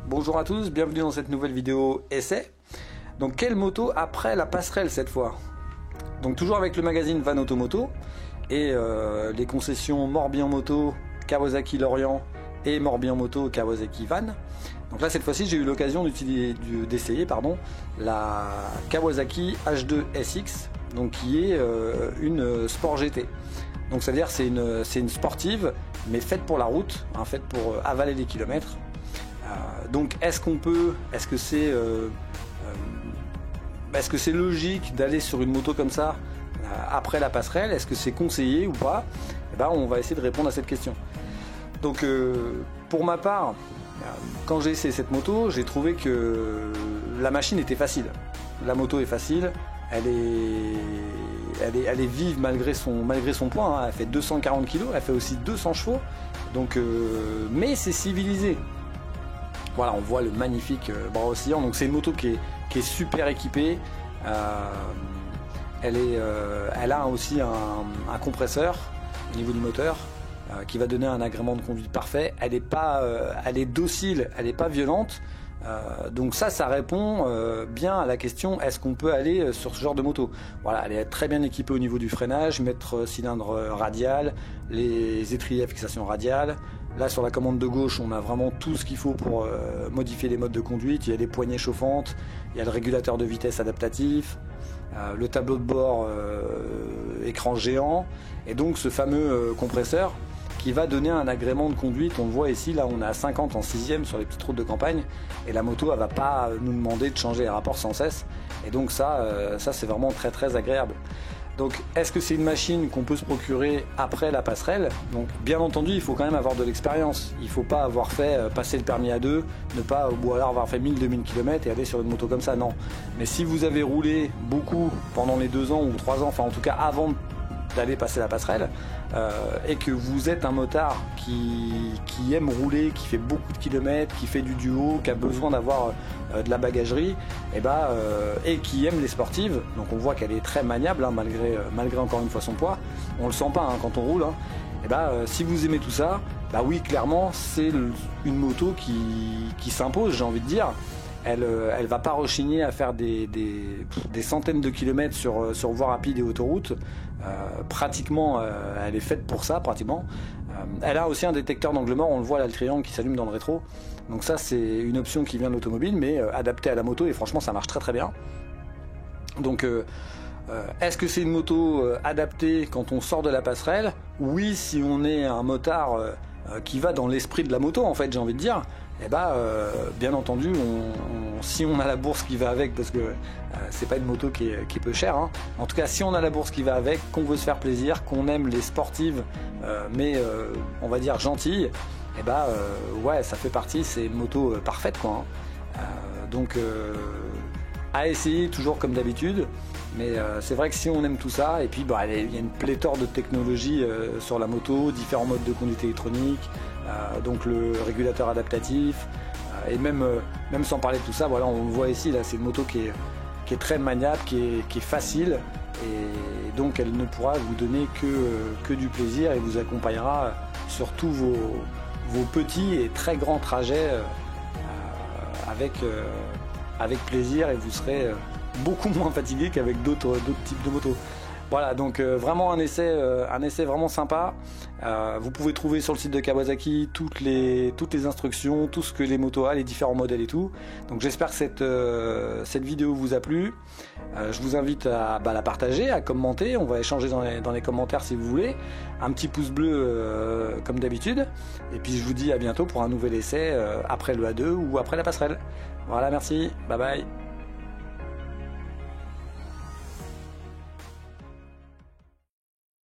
Bonjour à tous, bienvenue dans cette nouvelle vidéo essai. Donc quelle moto après la passerelle cette fois? Donc toujours avec le magazine Van Automoto et les concessions Morbihan Moto, Kawasaki Lorient et Morbihan Moto, Kawasaki Van. Donc là cette fois-ci j'ai eu l'occasion d'essayer la Kawasaki H2 SX, donc qui est une Sport GT. Donc ça veut dire c'est une sportive mais faite pour la route, hein, faite pour avaler les kilomètres. Donc est-ce que c'est logique d'aller sur une moto comme ça après la passerelle? Est-ce que c'est conseillé ou pas? Eh ben, on va essayer de répondre à cette question. Donc pour ma part, quand j'ai essayé cette moto, j'ai trouvé que la machine était facile. La moto est facile, elle est vive malgré son poids, hein. Elle fait 240 kg, elle fait aussi 200 chevaux, donc, mais c'est civilisé. Voilà, on voit le magnifique bras oscillant, donc c'est une moto qui est super équipée. Elle a aussi un compresseur au niveau du moteur qui va donner un agrément de conduite parfait. Elle est docile, elle n'est pas violente. Donc ça répond bien à la question, est-ce qu'on peut aller sur ce genre de moto? Voilà, elle est très bien équipée au niveau du freinage, maître cylindre radial, les étriers à fixation radiale. Là sur la commande de gauche on a vraiment tout ce qu'il faut pour modifier les modes de conduite. Il y a les poignées chauffantes, il y a le régulateur de vitesse adaptatif, le tableau de bord écran géant, et donc ce fameux compresseur qui va donner un agrément de conduite. On le voit ici, là on est à 50 en 6e sur les petites routes de campagne, et la moto elle va pas nous demander de changer les rapports sans cesse, et donc ça c'est vraiment très très agréable. Donc est-ce que c'est une machine qu'on peut se procurer après la passerelle? Donc bien entendu il faut quand même avoir de l'expérience, il faut pas avoir fait passer le permis A2, ou alors avoir fait 1000-2000 km et aller sur une moto comme ça, non. Mais si vous avez roulé beaucoup pendant les 2 ans ou 3 ans, enfin en tout cas avant d'aller passer la passerelle, et que vous êtes un motard qui aime rouler, qui fait beaucoup de kilomètres, qui fait du duo, qui a besoin d'avoir de la bagagerie, et qui aime les sportives, donc on voit qu'elle est très maniable, hein, malgré encore une fois son poids, on le sent pas, hein, quand on roule, hein. Si vous aimez tout ça, oui, clairement c'est une moto qui s'impose, j'ai envie de dire. Elle va pas rechigner à faire des centaines de kilomètres sur voies rapides et autoroutes. Pratiquement, elle est faite pour ça, pratiquement. Elle a aussi un détecteur d'angle mort, on le voit là, le triangle qui s'allume dans le rétro. Donc ça, c'est une option qui vient de l'automobile, mais adaptée à la moto, et franchement, ça marche très très bien. Donc, est-ce que c'est une moto adaptée quand on sort de la passerelle? Oui, si on est un motard qui va dans l'esprit de la moto, en fait, j'ai envie de dire. Bien entendu, si on a la bourse qui va avec, parce que c'est pas une moto qui est peu chère, hein. En tout cas, si on a la bourse qui va avec, qu'on veut se faire plaisir, qu'on aime les sportives, on va dire gentilles, ouais, ça fait partie, c'est une moto parfaite, quoi, hein. À essayer toujours comme d'habitude. Mais c'est vrai que si on aime tout ça, et puis il y a une pléthore de technologies sur la moto, différents modes de conduite électronique, donc le régulateur adaptatif, et même sans parler de tout ça, voilà, on le voit ici, là c'est une moto qui est très maniable, qui est facile, et donc elle ne pourra vous donner que du plaisir, et vous accompagnera sur tous vos petits et très grands trajets avec plaisir, et vous serez beaucoup moins fatigué qu'avec d'autres types de motos. Voilà, donc vraiment un essai vraiment sympa. Vous pouvez trouver sur le site de Kawasaki toutes les instructions, tout ce que les motos ont, les différents modèles et tout. Donc j'espère que cette vidéo vous a plu. Je vous invite à la partager, à commenter. On va échanger dans les commentaires si vous voulez. Un petit pouce bleu comme d'habitude. Et puis je vous dis à bientôt pour un nouvel essai après le A2 ou après la passerelle. Voilà, merci, bye bye.